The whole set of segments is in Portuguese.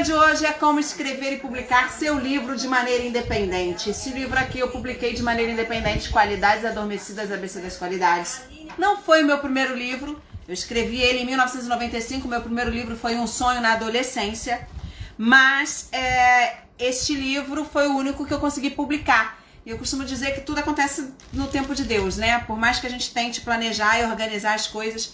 tema de hoje é como escrever e publicar seu livro de maneira independente. Esse livro aqui eu publiquei de maneira independente, Qualidades Adormecidas, ABC das Qualidades. Não foi o meu primeiro livro, eu escrevi ele em 1995, meu primeiro livro foi Um Sonho na Adolescência, mas este livro foi o único que eu consegui publicar. Eu costumo dizer que tudo acontece no tempo de Deus, né? Por mais que a gente tente planejar e organizar as coisas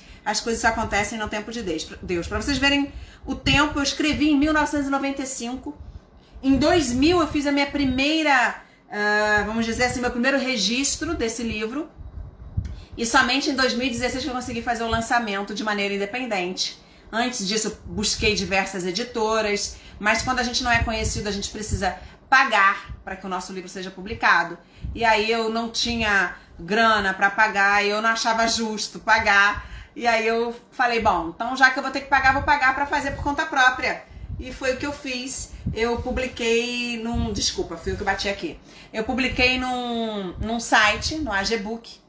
acontecem no tempo de Deus. Para vocês verem o tempo, eu escrevi em 1995. Em 2000 eu fiz a minha primeira, vamos dizer assim, meu primeiro registro desse livro. E somente em 2016 que eu consegui fazer o lançamento de maneira independente. Antes disso, eu busquei diversas editoras, mas quando a gente não é conhecido, a gente precisa pagar para que o nosso livro seja publicado. E aí eu não tinha grana para pagar, eu não achava justo pagar. E aí eu falei, bom, então já que eu vou ter que pagar, vou pagar para fazer por conta própria. E foi o que eu fiz. Eu publiquei num... Desculpa, fui eu que bati aqui. Eu publiquei num site, no AGBook,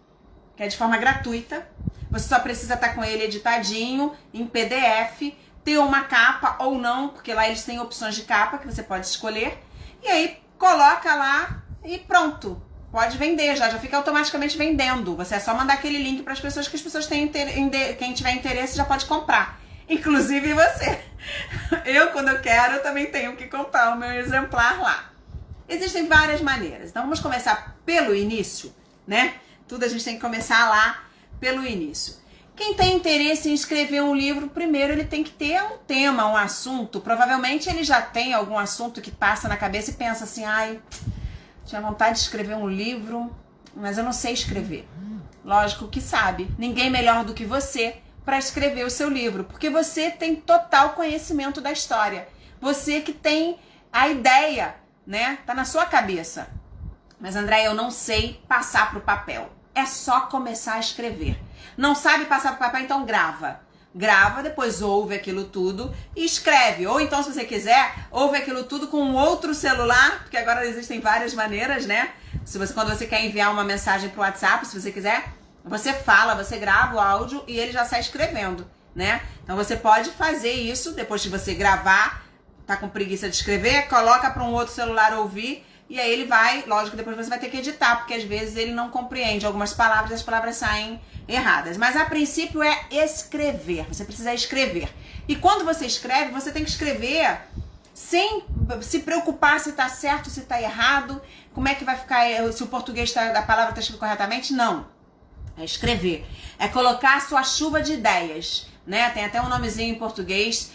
que é de forma gratuita. Você só precisa estar com ele editadinho, em PDF, ter uma capa ou não, porque lá eles têm opções de capa que você pode escolher. E aí coloca lá e pronto. Pode vender, já fica automaticamente vendendo. Você é só mandar aquele link para as pessoas que as pessoas têm quem tiver interesse já pode comprar. Inclusive você. Eu, quando eu quero, eu também tenho que comprar o meu exemplar lá. Existem várias maneiras. Então vamos começar pelo início, né? Tudo a gente tem que começar lá pelo início. Quem tem interesse em escrever um livro, primeiro ele tem que ter um tema, um assunto. Provavelmente ele já tem algum assunto que passa na cabeça e pensa assim, ai, tinha vontade de escrever um livro, mas eu não sei escrever. Lógico que sabe. Ninguém melhor do que você para escrever o seu livro, porque você tem total conhecimento da história. Você que tem a ideia, né? Tá na sua cabeça. Mas André, eu não sei passar pro papel. É só começar a escrever. Não sabe passar pro papel, então grava. Grava, depois ouve aquilo tudo e escreve. Ou então, se você quiser, ouve aquilo tudo com um outro celular, porque agora existem várias maneiras, né? Quando você quer enviar uma mensagem pro WhatsApp, se você quiser, você fala, você grava o áudio e ele já sai escrevendo, né? Então você pode fazer isso, depois de você gravar, tá com preguiça de escrever, coloca para um outro celular ouvir. E aí ele vai, lógico, depois você vai ter que editar, porque às vezes ele não compreende algumas palavras e as palavras saem erradas. Mas a princípio é escrever, você precisa escrever. E quando você escreve, você tem que escrever sem se preocupar se tá certo, se tá errado, como é que vai ficar, se o português a palavra tá escrita corretamente. Não, é escrever. É colocar a sua chuva de ideias, né? Tem até um nomezinho em português,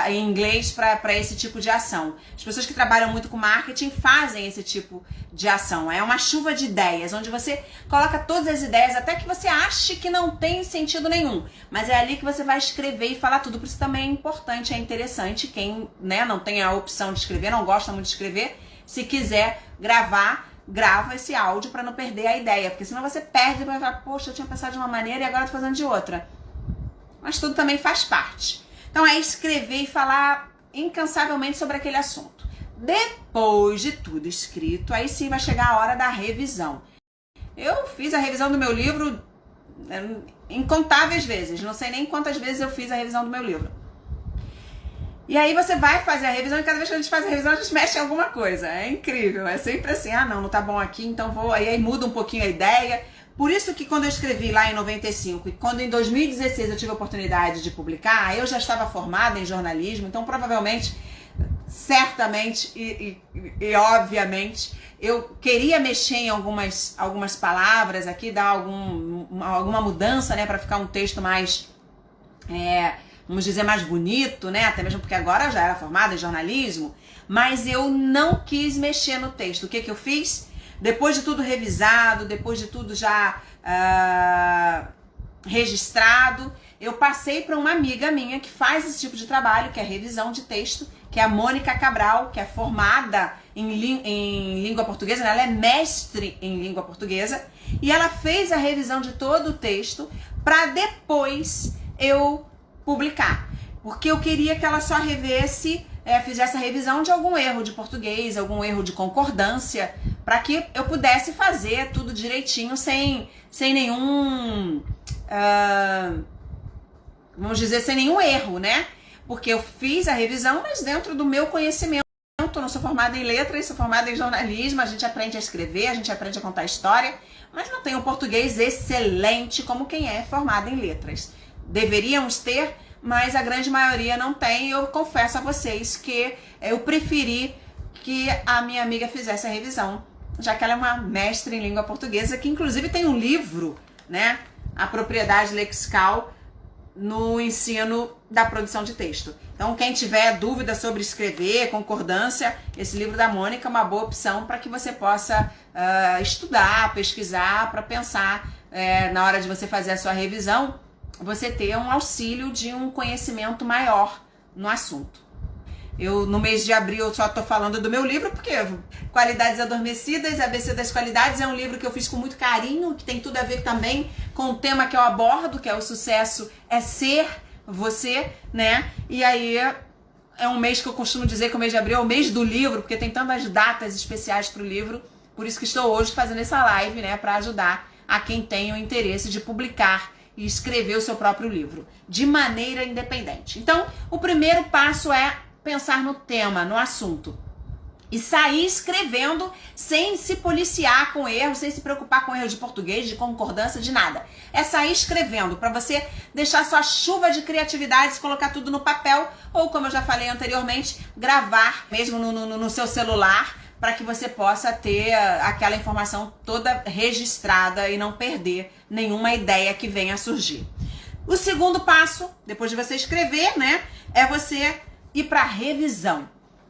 em inglês, para esse tipo de ação. As pessoas que trabalham muito com marketing fazem esse tipo de ação. É uma chuva de ideias, onde você coloca todas as ideias, até que você ache que não tem sentido nenhum. Mas é ali que você vai escrever e falar tudo. Por isso também é importante, é interessante. Quem, né, não tem a opção de escrever, não gosta muito de escrever, se quiser gravar, grava esse áudio para não perder a ideia. Porque senão você perde e vai falar, poxa, eu tinha pensado de uma maneira e agora tô fazendo de outra. Mas tudo também faz parte. Então é escrever e falar incansavelmente sobre aquele assunto. Depois de tudo escrito, aí sim vai chegar a hora da revisão. Eu fiz a revisão do meu livro incontáveis vezes. Não sei nem quantas vezes eu fiz a revisão do meu livro. E aí você vai fazer a revisão e cada vez que a gente faz a revisão a gente mexe em alguma coisa. É incrível. É sempre assim, não tá bom aqui, então vou... Aí muda um pouquinho a ideia. Por isso que quando eu escrevi lá em 95 e quando em 2016 eu tive a oportunidade de publicar, eu já estava formada em jornalismo, então provavelmente, certamente e obviamente, eu queria mexer em algumas palavras aqui, dar alguma mudança, né, para ficar um texto mais, vamos dizer, mais bonito, né, até mesmo porque agora eu já era formada em jornalismo, mas eu não quis mexer no texto. O que eu fiz? Depois de tudo revisado, depois de tudo já registrado, eu passei para uma amiga minha que faz esse tipo de trabalho, que é revisão de texto, que é a Mônica Cabral, que é formada em língua portuguesa, ela é mestre em língua portuguesa, e ela fez a revisão de todo o texto para depois eu publicar. Porque eu queria que ela só revesse, fizesse a revisão de algum erro de português, algum erro de concordância, para que eu pudesse fazer tudo direitinho, sem nenhum, vamos dizer, sem nenhum erro, né? porque eu fiz a revisão, mas dentro do meu conhecimento. Eu não sou formada em letras, sou formada em jornalismo, a gente aprende a escrever, a gente aprende a contar história, mas não tem um português excelente como quem é formado em letras. Deveríamos ter, mas a grande maioria não tem. Eu confesso a vocês que eu preferi que a minha amiga fizesse a revisão, já que ela é uma mestre em língua portuguesa, que inclusive tem um livro, né? A propriedade lexical no ensino da produção de texto. Então, quem tiver dúvida sobre escrever, concordância, esse livro da Mônica é uma boa opção para que você possa estudar, pesquisar, para pensar na hora de você fazer a sua revisão, você ter um auxílio de um conhecimento maior no assunto. Eu, no mês de abril, eu só estou falando do meu livro, porque Qualidades Adormecidas, ABC das Qualidades, é um livro que eu fiz com muito carinho, que tem tudo a ver também com o tema que eu abordo, que é o sucesso é ser você, né? E aí é um mês que eu costumo dizer que o mês de abril é o mês do livro, porque tem tantas datas especiais para o livro, por isso que estou hoje fazendo essa live, né? Para ajudar a quem tem o interesse de publicar e escrever o seu próprio livro, de maneira independente. Então, o primeiro passo é pensar no tema, no assunto. E sair escrevendo sem se policiar com erros, sem se preocupar com erro de português, de concordância, de nada. É sair escrevendo para você deixar sua chuva de criatividade, colocar tudo no papel ou, como eu já falei anteriormente, gravar mesmo no seu celular para que você possa ter aquela informação toda registrada e não perder nenhuma ideia que venha a surgir. O segundo passo, depois de você escrever, né, é você ir para revisão.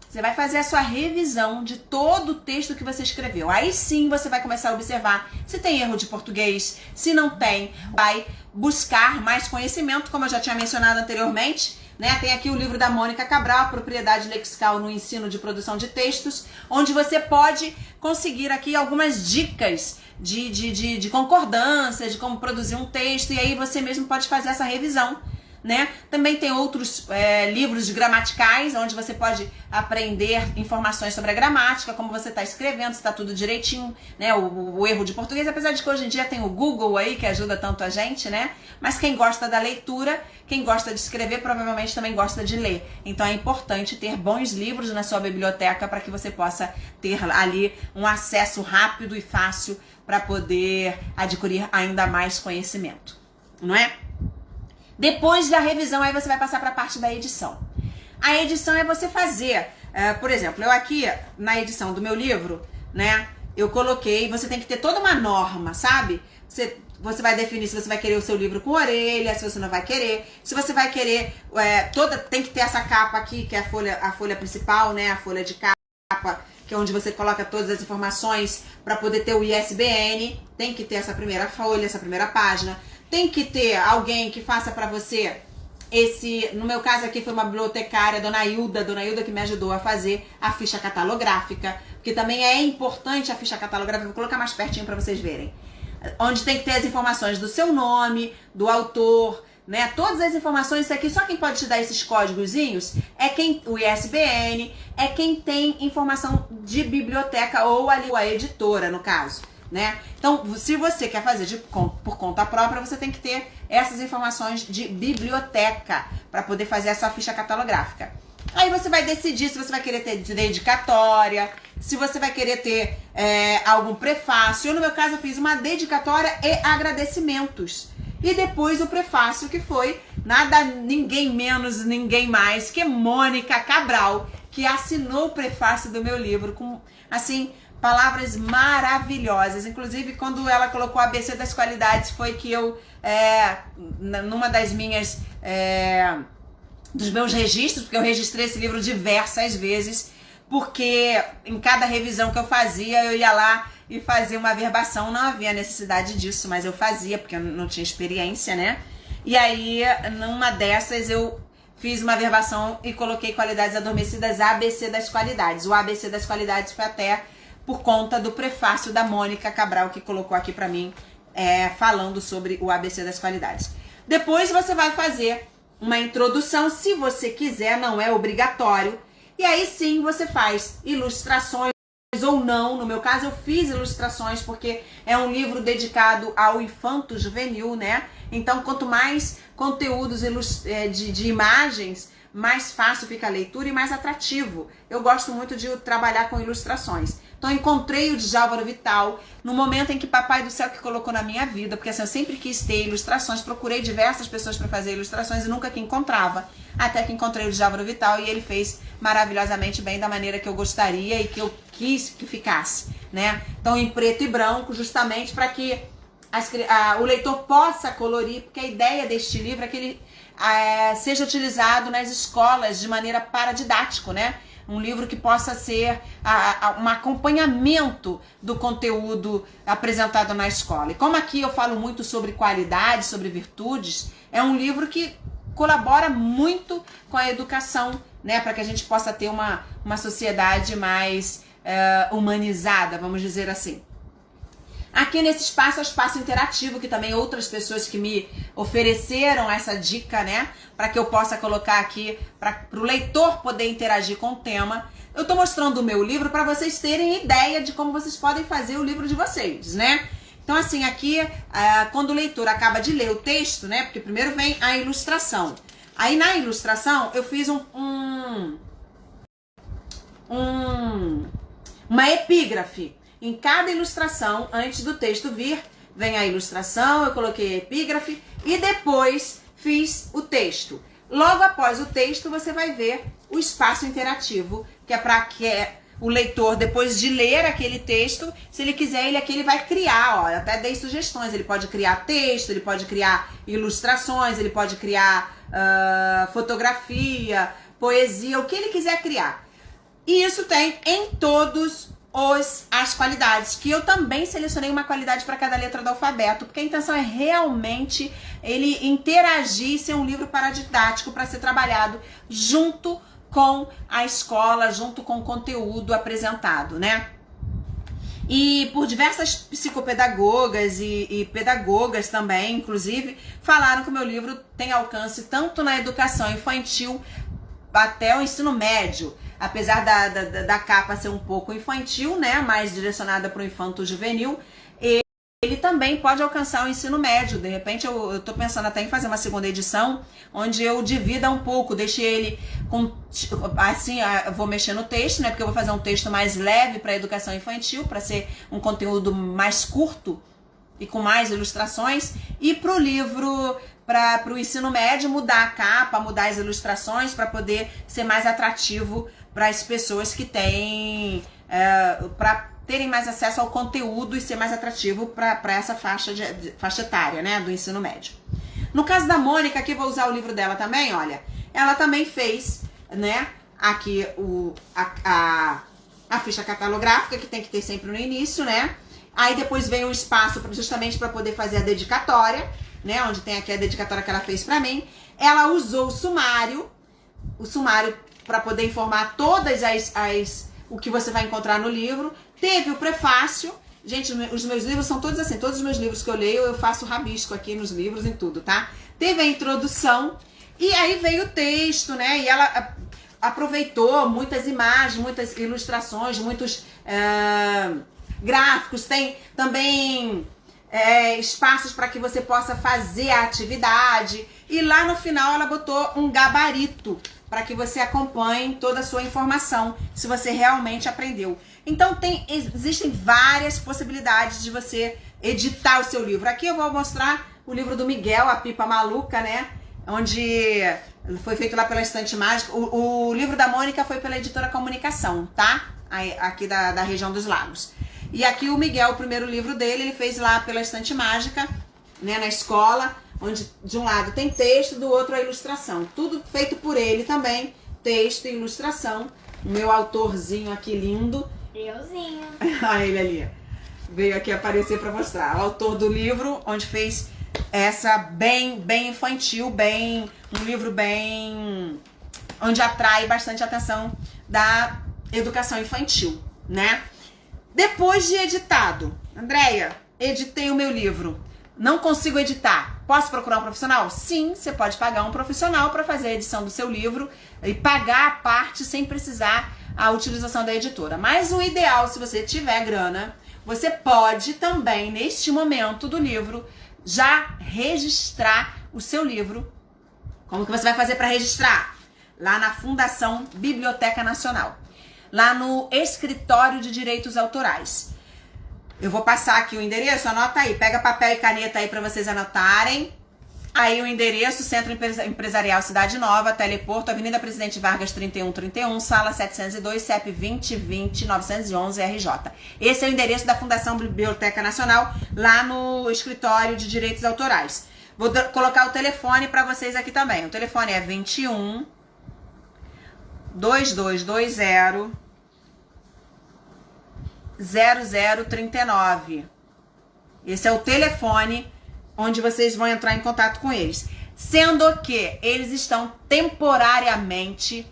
Você vai fazer a sua revisão de todo o texto que você escreveu. Aí sim você vai começar a observar se tem erro de português, se não tem. Vai buscar mais conhecimento, como eu já tinha mencionado anteriormente, né? Tem aqui o livro da Mônica Cabral, Propriedade Lexical no Ensino de Produção de Textos, onde você pode conseguir aqui algumas dicas de concordância, de como produzir um texto, e aí você mesmo pode fazer essa revisão, né? Também tem outros livros gramaticais, onde você pode aprender informações sobre a gramática, como você está escrevendo, se está tudo direitinho, né? O erro de português, apesar de que hoje em dia tem o Google aí, que ajuda tanto a gente, né? Mas quem gosta da leitura, quem gosta de escrever, provavelmente também gosta de ler. Então é importante ter bons livros na sua biblioteca para que você possa ter ali um acesso rápido e fácil para poder adquirir ainda mais conhecimento, não é? Depois da revisão, aí você vai passar para a parte da edição. A edição é você fazer, por exemplo, eu aqui na edição do meu livro, né, eu coloquei, você tem que ter toda uma norma, sabe? Você vai definir se você vai querer o seu livro com orelha, se você não vai querer, se você vai querer, tem que ter essa capa aqui, que é a folha principal, né, a folha de capa, que é onde você coloca todas as informações para poder ter o ISBN, tem que ter essa primeira folha, essa primeira página. Tem que ter alguém que faça para você no meu caso aqui foi uma bibliotecária, Dona Hilda que me ajudou a fazer a ficha catalográfica, porque também é importante a ficha catalográfica, vou colocar mais pertinho para vocês verem. Onde tem que ter as informações do seu nome, do autor, né? Todas as informações, isso aqui, só quem pode te dar esses códigozinhos o ISBN, é quem tem informação de biblioteca ou ali a editora, no caso. Né? Então, se você quer fazer por conta própria, você tem que ter essas informações de biblioteca para poder fazer a sua ficha catalográfica. Aí você vai decidir se você vai querer ter dedicatória, se você vai querer ter algum prefácio. Eu, no meu caso, eu fiz uma dedicatória e agradecimentos. E depois o prefácio, que foi ninguém menos, ninguém mais que Mônica Cabral, que assinou o prefácio do meu livro com, assim, palavras maravilhosas. Inclusive, quando ela colocou ABC das Qualidades, foi que eu, numa das minhas, dos meus registros, porque eu registrei esse livro diversas vezes, porque em cada revisão que eu fazia, eu ia lá e fazia uma verbação. Não havia necessidade disso, mas eu fazia, porque eu não tinha experiência, né? E aí, numa dessas, eu fiz uma verbação e coloquei Qualidades Adormecidas, ABC das Qualidades. O ABC das Qualidades foi até por conta do prefácio da Mônica Cabral, que colocou aqui pra mim, falando sobre o ABC das Qualidades. Depois você vai fazer uma introdução, se você quiser, não é obrigatório. E aí sim você faz ilustrações ou não. No meu caso eu fiz ilustrações porque é um livro dedicado ao infanto juvenil, né? Então quanto mais conteúdos de imagens mais fácil fica a leitura e mais atrativo. Eu gosto muito de trabalhar com ilustrações. Então, eu encontrei o Djalvaro Vital no momento em que Papai do Céu que colocou na minha vida, porque assim, eu sempre quis ter ilustrações, procurei diversas pessoas para fazer ilustrações e nunca que encontrava. Até que encontrei o Djalvaro Vital e ele fez maravilhosamente bem, da maneira que eu gostaria e que eu quis que ficasse, né? Então, em preto e branco, justamente para que o leitor possa colorir, porque a ideia deste livro é que ele seja utilizado nas escolas de maneira paradidático, né? Um livro que possa ser um acompanhamento do conteúdo apresentado na escola. E como aqui eu falo muito sobre qualidade, sobre virtudes, é um livro que colabora muito com a educação, né? Para que a gente possa ter uma sociedade mais humanizada, vamos dizer assim. Aqui nesse espaço é o espaço interativo, que também outras pessoas que me ofereceram essa dica, né? Para que eu possa colocar aqui, para o leitor poder interagir com o tema. Eu tô mostrando o meu livro para vocês terem ideia de como vocês podem fazer o livro de vocês, né? Então assim, aqui, quando o leitor acaba de ler o texto, né? Porque primeiro vem a ilustração. Aí na ilustração eu fiz uma epígrafe. Em cada ilustração, antes do texto vir, vem a ilustração, eu coloquei a epígrafe e depois fiz o texto. Logo após o texto, você vai ver o espaço interativo, que é para que o leitor, depois de ler aquele texto, se ele quiser, ele vai criar, ó, eu até dei sugestões, ele pode criar texto, ele pode criar ilustrações, ele pode criar fotografia, poesia, o que ele quiser criar. E isso tem em todos as qualidades, que eu também selecionei uma qualidade para cada letra do alfabeto, porque a intenção é realmente ele interagir, ser um livro paradidático para ser trabalhado junto com a escola, junto com o conteúdo apresentado, né? E por diversas psicopedagogas e pedagogas também, inclusive, falaram que o meu livro tem alcance tanto na educação infantil até o ensino médio. Apesar da capa ser um pouco infantil, né, mais direcionada para o infanto-juvenil, ele também pode alcançar o ensino médio. De repente eu tô pensando até em fazer uma segunda edição, onde eu divida um pouco, deixe ele com, assim, eu vou mexer no texto, né, porque eu vou fazer um texto mais leve para a educação infantil, para ser um conteúdo mais curto e com mais ilustrações, e para o livro, para o ensino médio, mudar a capa, mudar as ilustrações, para poder ser mais atrativo para as pessoas que têm, para terem mais acesso ao conteúdo e ser mais atrativo para essa faixa etária, né, do ensino médio. No caso da Mônica, aqui vou usar o livro dela também, olha, ela também fez, né, aqui a ficha catalográfica, que tem que ter sempre no início, né, aí depois vem o espaço justamente para poder fazer a dedicatória, né, onde tem aqui a dedicatória que ela fez para mim. Ela usou o sumário para poder informar todas o que você vai encontrar no livro. Teve o prefácio. Gente, os meus livros são todos assim. Todos os meus livros que eu leio, eu faço rabisco aqui nos livros, em tudo, tá? Teve a introdução. E aí veio o texto, né? E ela aproveitou muitas imagens, muitas ilustrações, muitos gráficos. Tem também espaços para que você possa fazer a atividade. E lá no final ela botou um gabarito para que você acompanhe toda a sua informação, se você realmente aprendeu. Então existem várias possibilidades de você editar o seu livro. Aqui eu vou mostrar o livro do Miguel, A Pipa Maluca, né? Onde foi feito lá pela Estante Mágica. O livro da Mônica foi pela Editora Comunicação, tá? Aqui da região dos Lagos. E aqui o Miguel, o primeiro livro dele, ele fez lá pela Estante Mágica, né, na escola, onde de um lado tem texto, do outro a ilustração. Tudo feito por ele também, texto e ilustração. O meu autorzinho aqui lindo. Euzinho. Ah, ele ali. Veio aqui aparecer para mostrar. O autor do livro, onde fez essa bem infantil, um livro bem... onde atrai bastante a atenção da educação infantil, né? Depois de editado, Andréia, editei o meu livro. Não consigo editar. Posso procurar um profissional? Sim, você pode pagar um profissional para fazer a edição do seu livro e pagar a parte sem precisar a utilização da editora. Mas o ideal, se você tiver grana, você pode também, neste momento do livro, já registrar o seu livro. Como que você vai fazer para registrar? lá na Fundação Biblioteca Nacional, lá no Escritório de Direitos Autorais. Eu vou passar aqui o endereço, anota aí, pega papel e caneta aí para vocês anotarem. Aí o endereço, Centro Empresarial Cidade Nova, Teleporto, Avenida Presidente Vargas 3131, Sala 702, CEP 2020-911, RJ. Esse é o endereço da Fundação Biblioteca Nacional, lá no Escritório de Direitos Autorais. Vou colocar o telefone para vocês aqui também. O telefone é 21 2220 0039. Esse é o telefone onde vocês vão entrar em contato com eles. Sendo que eles estão temporariamente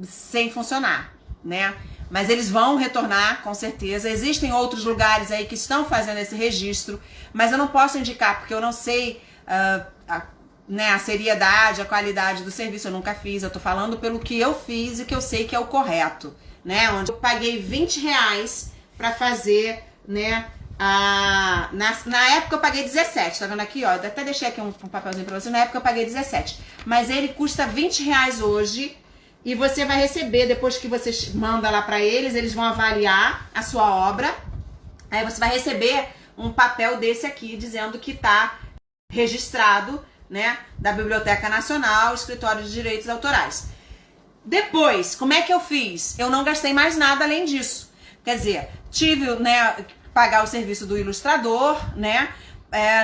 sem funcionar, né? Mas eles vão retornar, com certeza. Existem outros lugares aí que estão fazendo esse registro, mas eu não posso indicar, porque eu não sei a seriedade, a qualidade do serviço. Eu nunca fiz, eu tô falando pelo que eu fiz e que eu sei que é o correto, né? Onde eu paguei R$20 para fazer, né? Na época eu paguei 17, tá vendo aqui, ó? Eu até deixei aqui um papelzinho pra você. Na época eu paguei 17, mas ele custa R$20 hoje. E você vai receber, depois que você manda lá pra eles, eles vão avaliar a sua obra. Aí você vai receber um papel desse aqui, dizendo que tá registrado, né, da Biblioteca Nacional, Escritório de Direitos Autorais. Depois, como é que eu fiz? Eu não gastei mais nada além disso. Quer dizer, tive, né, pagar o serviço do ilustrador, né?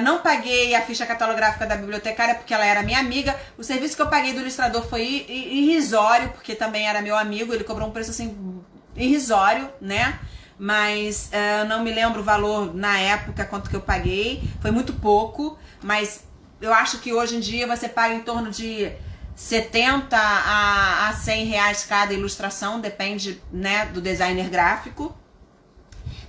Não paguei a ficha catalográfica da bibliotecária porque ela era minha amiga. O serviço que eu paguei do ilustrador foi irrisório, porque também era meu amigo. Ele cobrou um preço assim irrisório, né? Mas não me lembro o valor na época, quanto que eu paguei. Foi muito pouco, mas eu acho que hoje em dia você paga em torno de 70 a 100 reais cada ilustração, depende, né, do designer gráfico.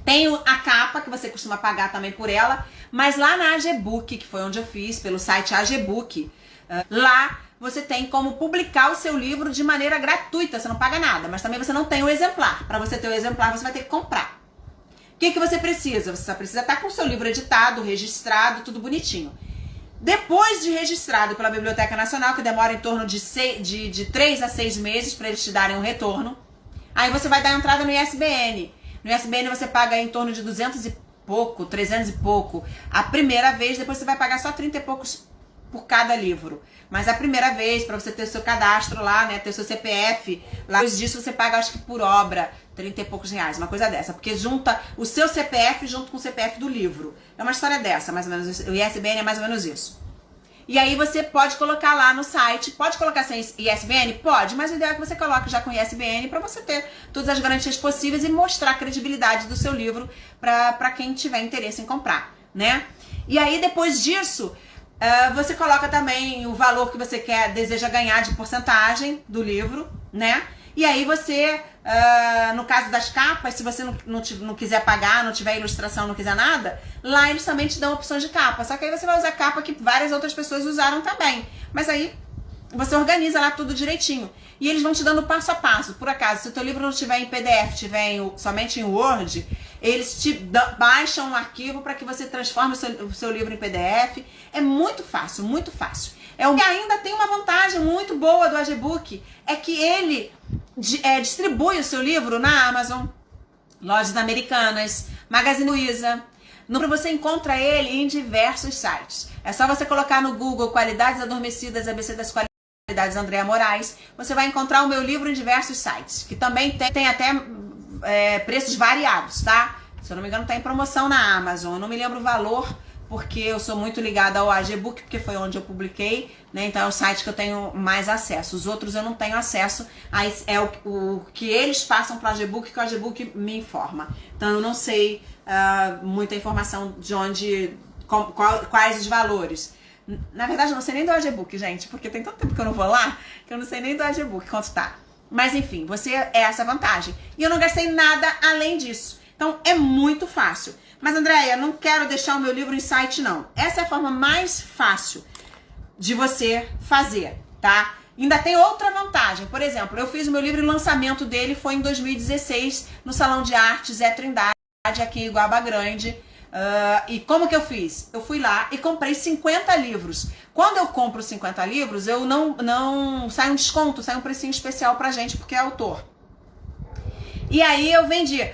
Tem a capa, que você costuma pagar também por ela, mas lá na AGBook, que foi onde eu fiz, pelo site AGBook, lá você tem como publicar o seu livro de maneira gratuita, você não paga nada, mas também você não tem o exemplar. Para você ter o exemplar, você vai ter que comprar. O que você precisa? Você só precisa estar com o seu livro editado, registrado, tudo bonitinho. Depois de registrado pela Biblioteca Nacional, que demora em torno de 3 a 6 meses para eles te darem um retorno, aí você vai dar entrada no ISBN. No ISBN você paga em torno de 200 e pouco, 300 e pouco a primeira vez, depois você vai pagar só 30 e poucos por cada livro. Mas a primeira vez, para você ter o seu cadastro lá, né, ter o seu CPF, lá, depois disso você paga, acho que por obra, 30 e poucos reais, uma coisa dessa. Porque junta o seu CPF junto com o CPF do livro. É uma história dessa, mais ou menos. O ISBN é mais ou menos isso. E aí você pode colocar lá no site, pode colocar sem ISBN? Pode, mas o ideal é que você coloque já com ISBN para você ter todas as garantias possíveis e mostrar a credibilidade do seu livro para quem tiver interesse em comprar, né? E aí depois disso, você coloca também o valor que você deseja ganhar de porcentagem do livro, né? E aí você, no caso das capas, se você não quiser pagar, não tiver ilustração, não quiser nada, lá eles também te dão opções de capa. Só que aí você vai usar capa que várias outras pessoas usaram também. Mas aí você organiza lá tudo direitinho. E eles vão te dando passo a passo. Por acaso, se o teu livro não estiver em PDF, estiver somente em Word, eles te baixam um arquivo para que você transforme o seu livro em PDF. É muito fácil, muito fácil. E ainda tem uma vantagem muito boa do AGBook, é que ele distribui o seu livro na Amazon, Lojas Americanas, Magazine Luiza. Você encontra ele em diversos sites. É só você colocar no Google Qualidades Adormecidas, ABC das Qualidades Andréa Moraes. Você vai encontrar o meu livro em diversos sites, que também tem até preços variados, tá? Se eu não me engano, tá em promoção na Amazon. Eu não me lembro o valor, porque eu sou muito ligada ao AGBook, porque foi onde eu publiquei, né? Então é o site que eu tenho mais acesso. Os outros eu não tenho acesso, é o que eles passam para o AGBook, que o AGBook me informa. Então eu não sei muita informação de onde, quais os valores. Na verdade eu não sei nem do AGBook, gente, porque tem tanto tempo que eu não vou lá, que eu não sei nem do AGBook quanto tá. Mas enfim, você é essa vantagem. E eu não gastei nada além disso. Então é muito fácil. Mas, Andréia, não quero deixar o meu livro em site, não. Essa é a forma mais fácil de você fazer, tá? Ainda tem outra vantagem. Por exemplo, eu fiz o meu livro e o lançamento dele foi em 2016, no Salão de Arte Zé Trindade, aqui em Iguaba Grande, E como que eu fiz? Eu fui lá e comprei 50 livros. Quando eu compro 50 livros, eu não sai um desconto, sai um precinho especial pra gente, porque é autor. E aí eu vendi.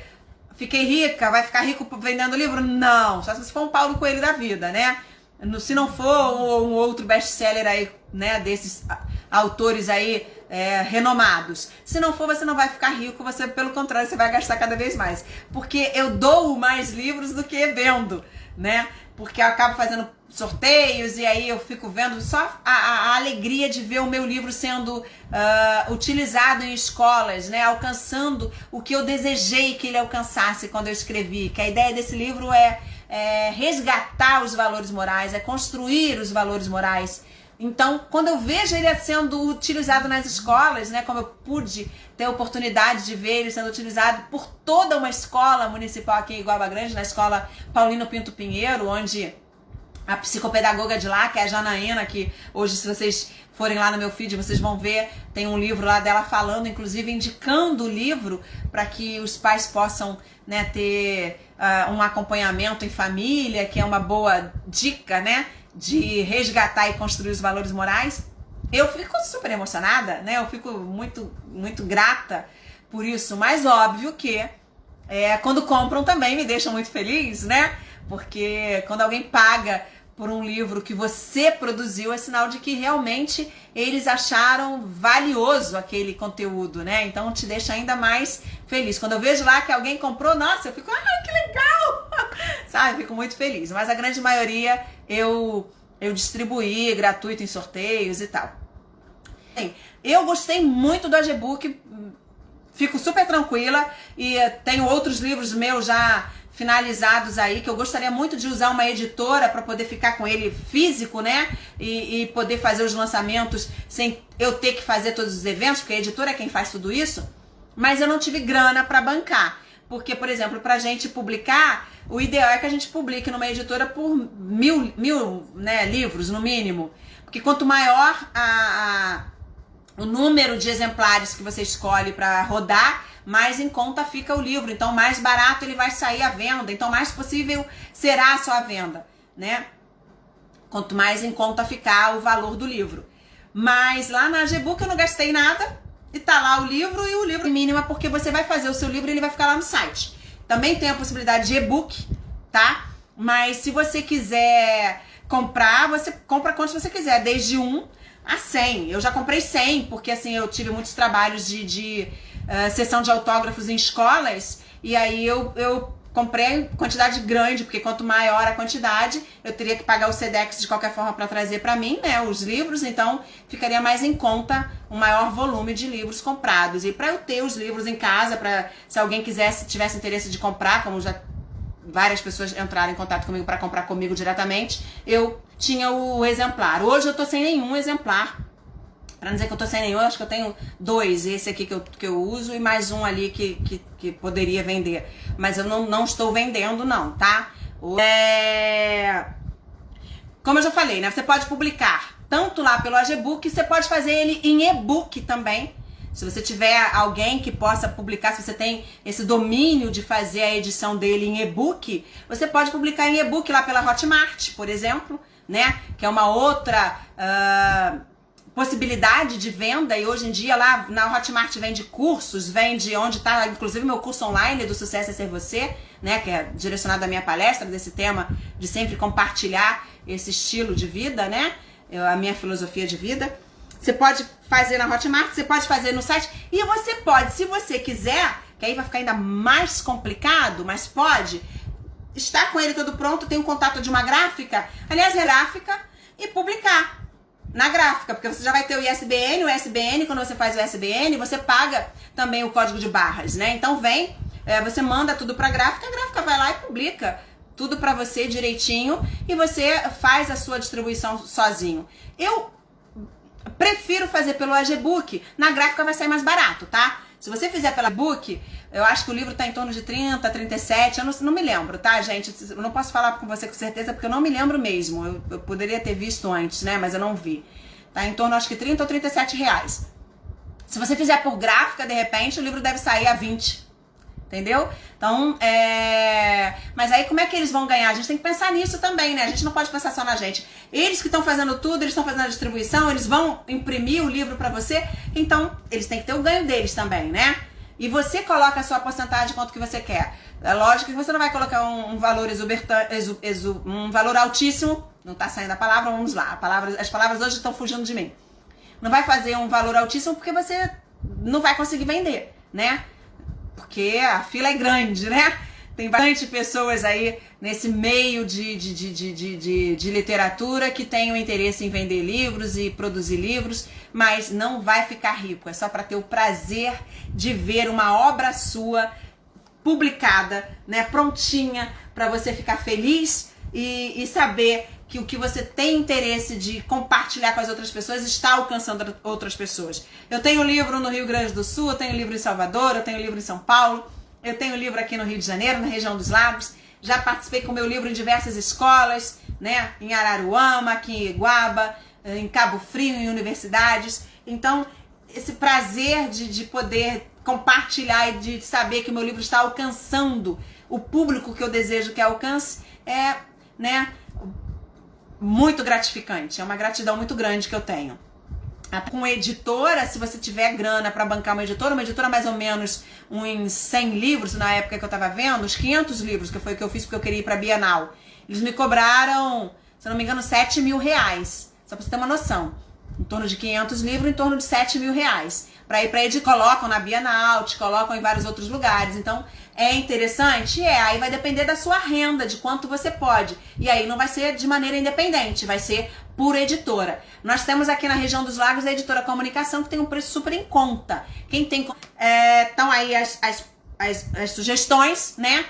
Fiquei rica, vai ficar rico vendendo livro? Não, só se for um Paulo Coelho da vida, né? Se não for um outro best-seller aí, né, desses autores aí renomados. Se não for, você não vai ficar rico, você, pelo contrário, você vai gastar cada vez mais. Porque eu dou mais livros do que vendo, né? Porque eu acabo fazendo sorteios e aí eu fico vendo só a alegria de ver o meu livro sendo utilizado em escolas, né? Alcançando o que eu desejei que ele alcançasse quando eu escrevi. Que a ideia desse livro é resgatar os valores morais, é construir os valores morais. Então, quando eu vejo ele sendo utilizado nas escolas, né, como eu pude ter a oportunidade de ver ele sendo utilizado por toda uma escola municipal aqui em Iguaba Grande, na escola Paulino Pinto Pinheiro, onde a psicopedagoga de lá, que é a Janaína, que hoje, se vocês forem lá no meu feed, vocês vão ver, tem um livro lá dela falando, inclusive indicando o livro para que os pais possam, né, ter um acompanhamento em família, que é uma boa dica, né, de resgatar e construir os valores morais. Eu fico super emocionada, né? Eu fico muito, muito grata por isso, mas óbvio que quando compram também me deixam muito feliz, né? Porque quando alguém paga por um livro que você produziu, é sinal de que realmente eles acharam valioso aquele conteúdo, né? Então te deixa ainda mais feliz. Quando eu vejo lá que alguém comprou, nossa, eu fico, que legal! Sabe? Eu fico muito feliz. Mas a grande maioria eu distribuí gratuito em sorteios e tal. Eu gostei muito do audiobook, fico super tranquila e tenho outros livros meus já finalizados aí, que eu gostaria muito de usar uma editora para poder ficar com ele físico, né? E poder fazer os lançamentos sem eu ter que fazer todos os eventos, porque a editora é quem faz tudo isso, mas eu não tive grana para bancar. Porque, por exemplo, pra gente publicar, o ideal é que a gente publique numa editora por mil né, livros, no mínimo. Porque quanto maior o número de exemplares que você escolhe para rodar, mais em conta fica o livro. Então, mais barato ele vai sair à venda. Então, mais possível será a sua venda, né? Quanto mais em conta ficar o valor do livro. Mas lá na AGBook eu não gastei nada. E tá lá o livro, e o livro mínima, porque você vai fazer o seu livro e ele vai ficar lá no site. Também tem a possibilidade de e-book, tá? Mas se você quiser comprar, você compra quantos você quiser, desde 1 a 100. Eu já comprei 100, porque assim, eu tive muitos trabalhos de sessão de autógrafos em escolas, e aí eu comprei quantidade grande, porque quanto maior a quantidade, eu teria que pagar o Sedex de qualquer forma para trazer para mim, né, os livros, então ficaria mais em conta um maior volume de livros comprados. E para eu ter os livros em casa, para se alguém tivesse interesse de comprar, como já várias pessoas entraram em contato comigo para comprar comigo diretamente, eu tinha o exemplar. Hoje eu tô sem nenhum exemplar. Pra não dizer que eu tô sem nenhum, eu acho que eu tenho 2, esse aqui que eu uso e mais um ali que poderia vender. Mas eu não estou vendendo não, tá? Como eu já falei, né? Você pode publicar tanto lá pelo AGBook, você pode fazer ele em e-book também. Se você tiver alguém que possa publicar, se você tem esse domínio de fazer a edição dele em e-book, você pode publicar em e-book lá pela Hotmart, por exemplo, né? Que é uma outra possibilidade de venda, e hoje em dia lá na Hotmart vende cursos, vende onde está, inclusive meu curso online do Sucesso é Ser Você, né, que é direcionado à minha palestra desse tema de sempre compartilhar esse estilo de vida, né, a minha filosofia de vida. Você pode fazer na Hotmart, você pode fazer no site, e você pode, se você quiser, que aí vai ficar ainda mais complicado, mas pode estar com ele todo pronto, tem um contato de uma gráfica, aliás, gráfica, e publicar na gráfica, porque você já vai ter o ISBN, quando você faz o ISBN, você paga também o código de barras, né? Então você manda tudo pra gráfica, a gráfica vai lá e publica tudo pra você direitinho, e você faz a sua distribuição sozinho. Eu prefiro fazer pelo AGBook, na gráfica vai sair mais barato, tá? Se você fizer pela book, eu acho que o livro tá em torno de 30, 37, eu não me lembro, tá, gente? Eu não posso falar com você com certeza, porque eu não me lembro mesmo. Eu poderia ter visto antes, né? Mas eu não vi. Tá em torno, acho que 30 ou 37 reais. Se você fizer por gráfica, de repente, o livro deve sair a 20. Entendeu? Então, mas aí como é que eles vão ganhar? A gente tem que pensar nisso também, né? A gente não pode pensar só na gente. Eles que estão fazendo tudo, eles estão fazendo a distribuição, eles vão imprimir o livro pra você, então eles têm que ter o ganho deles também, né? E você coloca a sua porcentagem quanto que você quer. É lógico que você não vai colocar um valor um valor altíssimo. Não tá saindo a palavra, vamos lá. As palavras hoje estão fugindo de mim. Não vai fazer um valor altíssimo porque você não vai conseguir vender, né? Porque a fila é grande, né? Tem bastante pessoas aí nesse meio de literatura que têm o interesse em vender livros e produzir livros, mas não vai ficar rico. É só para ter o prazer de ver uma obra sua publicada, né, prontinha, para você ficar feliz e saber que o que você tem interesse de compartilhar com as outras pessoas está alcançando outras pessoas. Eu tenho livro no Rio Grande do Sul, eu tenho livro em Salvador, eu tenho livro em São Paulo, eu tenho livro aqui no Rio de Janeiro, na região dos Lagos. Já participei com meu livro em diversas escolas, né? Em Araruama, aqui em Iguaba, em Cabo Frio, em universidades. Então, esse prazer de poder compartilhar e de saber que o meu livro está alcançando o público que eu desejo que alcance é, né, muito gratificante. É uma gratidão muito grande que eu tenho. Com editora, se você tiver grana para bancar uma editora mais ou menos uns 100 livros, na época que eu tava vendo, uns 500 livros, que foi o que eu fiz porque eu queria ir pra Bienal. Eles me cobraram, se eu não me engano, 7 mil reais. Só pra você ter uma noção. Em torno de 500 livros, em torno de 7 mil reais. Pra ir pra eles, colocam na Bienal, te colocam em vários outros lugares. Então, é interessante? Aí vai depender da sua renda, de quanto você pode. E aí não vai ser de maneira independente, vai ser por editora. Nós temos aqui na região dos Lagos a Editora Comunicação, que tem um preço super em conta. Quem tem... Estão aí as sugestões, né?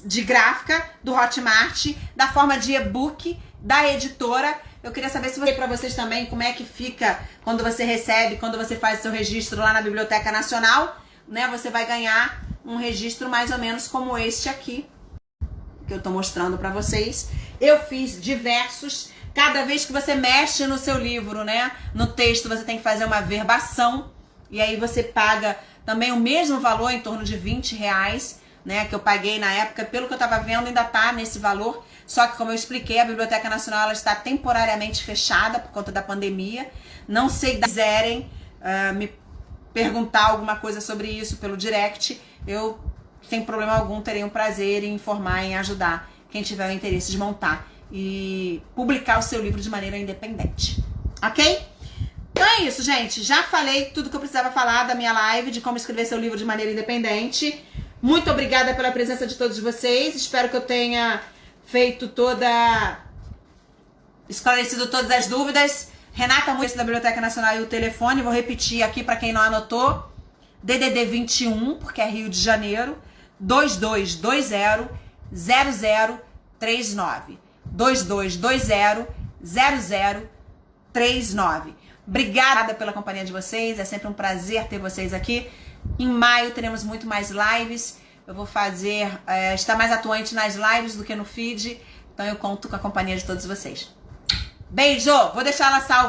De gráfica, do Hotmart, da forma de e-book, da editora. Eu queria saber se para vocês também como é que fica quando você recebe, quando você faz seu registro lá na Biblioteca Nacional, né? Você vai ganhar um registro mais ou menos como este aqui, que eu tô mostrando para vocês. Eu fiz diversos. Cada vez que você mexe no seu livro, né? No texto, você tem que fazer uma verbação. E aí você paga também o mesmo valor, em torno de 20 reais, né? Que eu paguei na época. Pelo que eu tava vendo, ainda tá nesse valor. Só que, como eu expliquei, a Biblioteca Nacional ela está temporariamente fechada por conta da pandemia. Não sei se quiserem me perguntar alguma coisa sobre isso pelo direct. Eu, sem problema algum, terei um prazer em informar, em ajudar quem tiver o interesse de montar e publicar o seu livro de maneira independente. Ok? Então é isso, gente. Já falei tudo que eu precisava falar da minha live, de como escrever seu livro de maneira independente. Muito obrigada pela presença de todos vocês. Espero que eu tenha esclarecido todas as dúvidas. Renata Muito da Biblioteca Nacional e o telefone. Vou repetir aqui para quem não anotou. DDD 21, porque é Rio de Janeiro. 2220-0039. 2220-0039. Obrigada pela companhia de vocês. É sempre um prazer ter vocês aqui. Em maio teremos muito mais lives. Eu vou estar mais atuante nas lives do que no feed. Então eu conto com a companhia de todos vocês. Beijo! Vou deixar ela salva